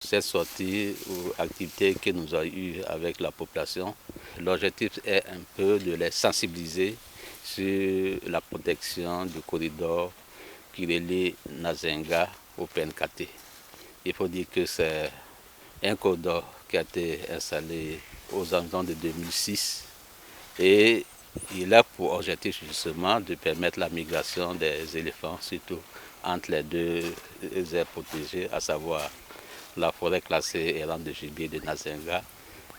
Cette sortie ou activité que nous avons eue avec la population, l'objectif est un peu de les sensibiliser sur la protection du corridor qui relie Nazenga au PNKT. Il faut dire que c'est un corridor qui a été installé aux environs de 2006 et il a pour objectif justement de permettre la migration des éléphants, surtout entre les deux aires protégées, à savoir la forêt classée errante de gibier de Nazenga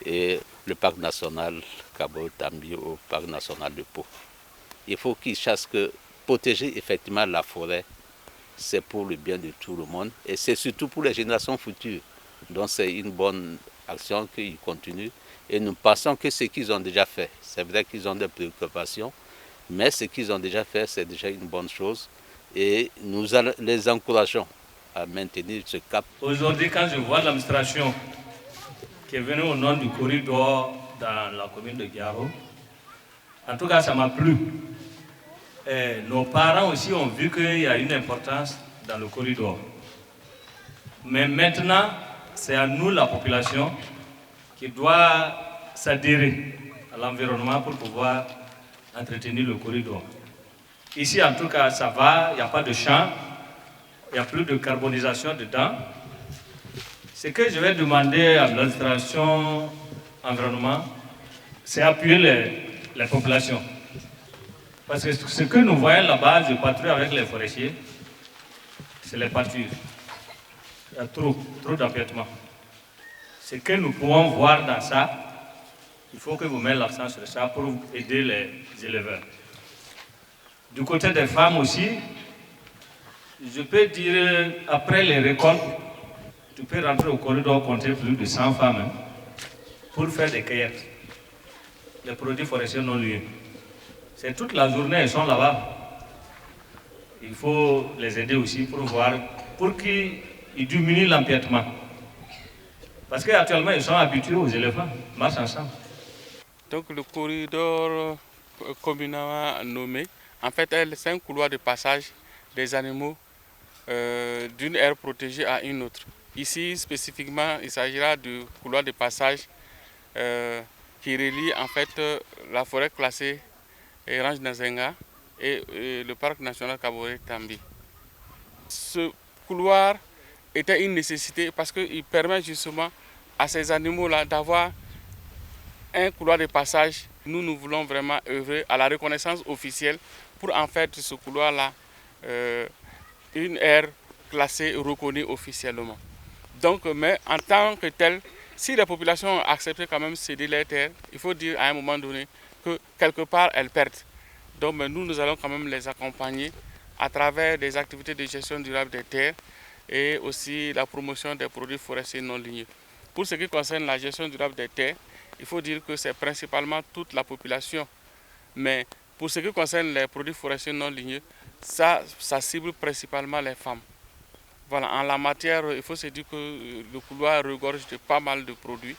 et le parc national Kabotambi au parc national de Pau. Il faut qu'ils sachent que protéger effectivement la forêt, c'est pour le bien de tout le monde et c'est surtout pour les générations futures. Donc c'est une bonne action qu'ils continuent et nous pensons que ce qu'ils ont déjà fait, c'est vrai qu'ils ont des préoccupations, mais ce qu'ils ont déjà fait, c'est déjà une bonne chose et nous les encourageons à maintenir ce cap. Aujourd'hui, quand je vois l'administration qui est venue au nom du corridor dans la commune de Garo, en tout cas, ça m'a plu. Et nos parents aussi ont vu qu'il y a une importance dans le corridor. Mais maintenant, c'est à nous, la population, qui doit s'adhérer à l'environnement pour pouvoir entretenir le corridor. Ici, en tout cas, ça va, il n'y a pas de champs, il n'y a plus de carbonisation dedans. Ce que je vais demander à l'administration environnement, c'est appuyer les populations. Parce que ce que nous voyons là-bas, je patrouille avec les forestiers, c'est les pâtures. Il y a trop d'empiètement. Ce que nous pouvons voir dans ça, il faut que vous mettiez l'accent sur ça pour aider les éleveurs. Du côté des femmes aussi, je peux dire, après les récoltes, tu peux rentrer au corridor, compter plus de 100 femmes pour faire des cueillettes. Les produits forestiers non liés. C'est toute la journée, elles sont là-bas. Il faut les aider aussi pour voir, pour qu'ils diminuent l'empiètement. Parce qu'actuellement, ils sont habitués aux éléphants, ils marchent ensemble. Donc le corridor communément nommé, en fait, c'est un couloir de passage des animaux d'une aire protégée à une autre. Ici, spécifiquement, il s'agira du couloir de passage qui relie en fait la forêt classée Range Nazenga et le parc national Kaboré-Tambi. Ce couloir était une nécessité parce qu'il permet justement à ces animaux-là d'avoir un couloir de passage. Nous voulons vraiment œuvrer à la reconnaissance officielle pour en faire de ce couloir-là une aire classée et reconnue officiellement. Donc, mais en tant que tel, si la population accepte quand même céder les terres, il faut dire à un moment donné que quelque part elles perdent. Donc nous allons quand même les accompagner à travers des activités de gestion durable des terres et aussi la promotion des produits forestiers non ligneux. Pour ce qui concerne la gestion durable des terres, il faut dire que c'est principalement toute la population. Mais pour ce qui concerne les produits forestiers non ligneux, ça cible principalement les femmes. Voilà, en la matière, il faut se dire que le couloir regorge de pas mal de produits.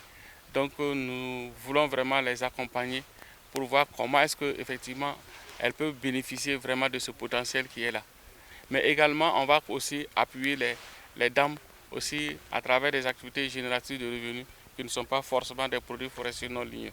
Donc nous voulons vraiment les accompagner pour voir comment est-ce qu'effectivement elles peuvent bénéficier vraiment de ce potentiel qui est là. Mais également, on va aussi appuyer les dames aussi à travers des activités génératrices de revenus qui ne sont pas forcément des produits forestiers non ligneux.